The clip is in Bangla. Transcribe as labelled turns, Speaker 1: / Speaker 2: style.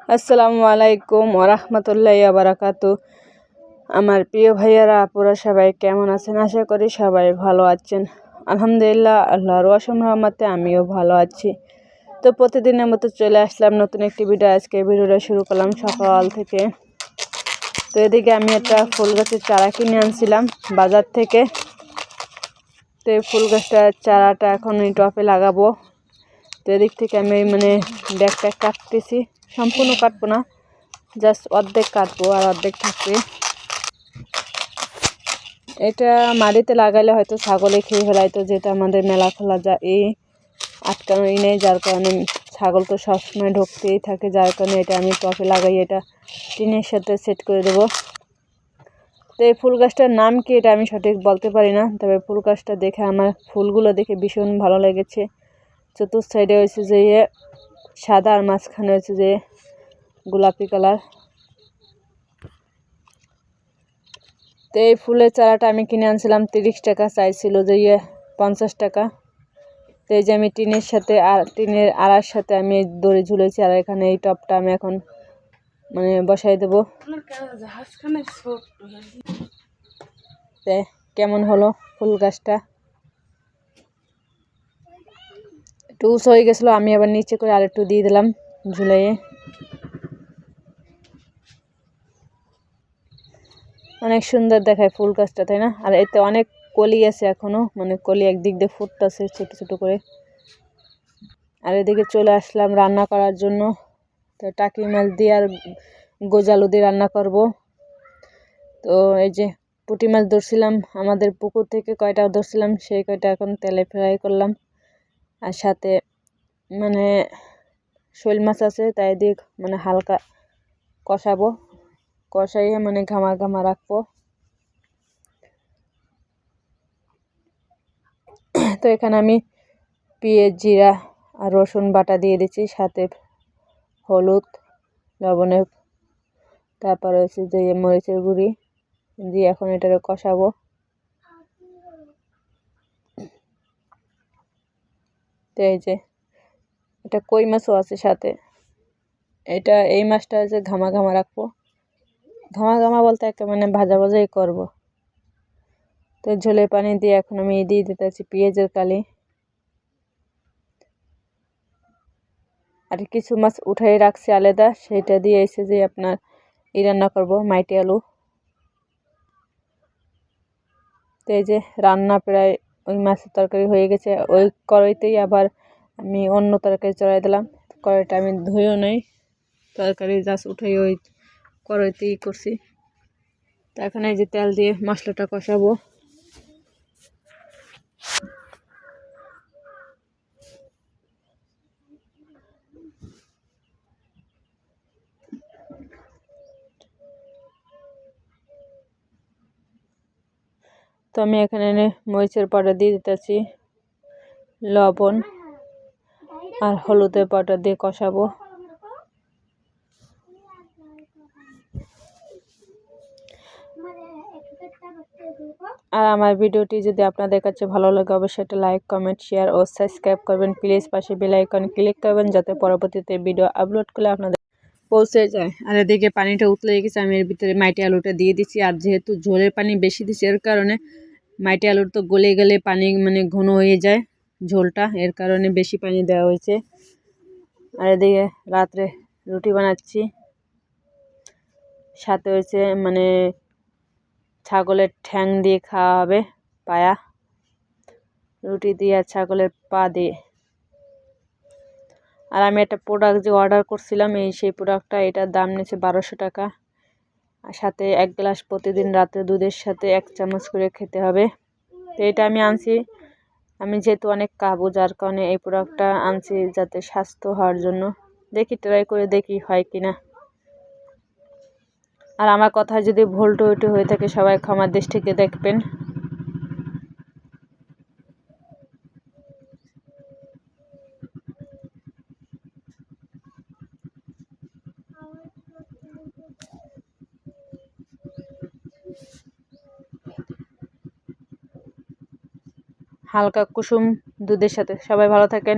Speaker 1: আসসালামু আলাইকুম ওরহমতুল্লাহি বারাকাতু। আমার প্রিয় ভাইয়ারা আপুরা সবাই কেমন আছেন? আশা করি সবাই ভালো আছেন। আলহামদুলিল্লাহ, আল্লাহর অসীম রহমতে আমিও ভালো আছি। তো প্রতিদিনের মতো চলে আসলাম নতুন একটি ভিডিও। আজকে ভিডিওটা শুরু করলাম সকাল থেকে। তো এদিকে আমি একটা ফুল গাছের চারা কিনে আনছিলাম বাজার থেকে। তো এই ফুল গাছটার চারাটা এখন এই টপে লাগাবো। তো এদিক থেকে আমি ব্যাগটা কাটতেছি, সম্পূর্ণ কাটবো না, জাস্ট অর্ধেক কাটবো আর অর্ধেক থাকবে। এটা মাটিতে লাগালে হয়তো ছাগলে খেয়ে ফেলাইতো, যেটা আমাদের মেলা খোলা যা এই আটকানোই নেই, যার কারণে ছাগল তো সবসময় ঢুকতেই থাকে, যার কারণে এটা আমি টপে লাগাই, এটা টিনের সাথে সেট করে দেবো। তো এই ফুল গাছটার নাম কি এটা আমি সঠিক বলতে পারি না, তবে ফুল গাছটা দেখে আমার ফুলগুলো দেখে ভীষণ ভালো লেগেছে। চতুর্থ সাইডে হয়েছে যে সাদা আর মাঝখানে হয়েছে যে গোলাপি কালার। তো এই ফুলের চারাটা আমি কিনে আনছিলাম 30 টাকা, চাইছিল যে 50 টাকা। তো এই যে আমি টিনের সাথে আর টিনের আড়ার সাথে আমি দড়ি ঝুলেছি, আর এখানে এই টপটা আমি এখন বসাই দেবো। কেমন হলো ফুল গাছটা? একটু উঁচু হয়ে গেছিলো, আমি আবার নিচে করে আর একটু দিয়ে দিলাম ঝুলাইয়ে। অনেক সুন্দর দেখায় ফুল গাছটা, তাই না? আর এতে অনেক কলি আছে এখনো, কলি একদিক দিয়ে ফুটতেছে ছোট ছোট করে। আর এদিকে চলে আসলাম রান্না করার জন্য। তো টাকি মাছ দিয়ে আর গোজালু দিয়ে রান্না করব। তো এই যে পুঁটি মাছ ধরছিলাম আমাদের পুকুর থেকে, কয়টা ধরছিলাম সেই কয়টা এখন তেলে ফ্রাই করলাম। আর সাথে শোল মাছ আছে, তাই দিয়ে হালকা কষাবো, কষাইয়ে ঘামা ঘামা রাখবো। তো এখানে আমি পেঁয়াজ, জিরা আর রসুন বাটা দিয়ে দিচ্ছি, সাথে হলুদ, লবণে, তারপর হচ্ছে যে মরিচের গুঁড়ি দিয়ে এখন এটাকে কষাবো। তো এই যে এটা কই মাছও আছে সাথে, এই মাছটা হচ্ছে ঘামা ঘামা রাখবো। ঘামা ঘামা বলতে একটা ভাজা ভাজাই করব। তো ঝোলে পানি দিয়ে এখন আমি দিয়ে দিতেছি পেঁয়াজের কালি। আর কিছু মাছ উঠাই রাখছি আলাদা, সেটা দিয়ে এসে যে আপনার রান্না করব মাইটি আলু। তো এই যে রান্না প্রায় ওই মাছের তরকারি হয়ে গেছে। ওই কড়াইতেই আবার আমি অন্য তরকারি চড়াই দিলাম। কড়াইটা আমি ধুয়েও নেই, তরকারি জাস্ট উঠেই ওই কড়াইতেই করছি। তো এখন এই যে তেল দিয়ে মশলাটা কষাবো। তো আমি এখানে মরিচের পাউডার দিয়ে দিতেছি, লবণ আর হলুদের পাউডার দিয়ে কষাবো। আর আমার ভিডিওটি যদি আপনাদের কাছে ভালো লাগে অবশ্যই একটা লাইক, কমেন্ট, শেয়ার ও সাবস্ক্রাইব করবেন প্লিজ। পাশে বেল আইকন ক্লিক করবেন যাতে পরবর্তীতে ভিডিও আপলোড করলে আপনাদের পৌঁছে যায়। আর এদিকে পানিটা উতলে গেছে, আমি এর ভিতরে মাইটি আলুটা দিয়ে দিচ্ছি। আর যেহেতু ঝোলের পানি বেশি দিচ্ছি, এর কারণে মাইটি আলুর তো গলে গেলে পানি ঘন হয়ে যায় ঝোলটা, এর কারণে বেশি পানি দেওয়া হয়েছে। আর এদিকে রাত্রে রুটি বানাচ্ছি, সাথে হয়েছে ছাগলের ঠ্যাং দিয়ে খাওয়া হবে, পায়া রুটি দিয়ে আর ছাগলের পা দিয়ে। আর আমি একটা প্রোডাক্ট যে অর্ডার করছিলাম, সেই প্রোডাক্টটা, এটার দাম নিয়েছে 1200 টাকা। আর সাথে 1 গ্লাস প্রতিদিন রাতে দুধের সাথে 1 চামচ করে খেতে হবে। তো এটা আমি আনছি, আমি যেহেতু অনেক কাবু, যার কারণে এই প্রোডাক্টটা আনছি যাতে স্বাস্থ্য হওয়ার জন্য। দেখি ট্রাই করে দেখি হয় কিনা। আর আমার কথা যদি ভুল টুটি হয়ে থাকে সবাই ক্ষমার দৃষ্টিতে দেখবেন। হালকা কুসুম দুধের সাথে। সবাই ভালো থাকেন।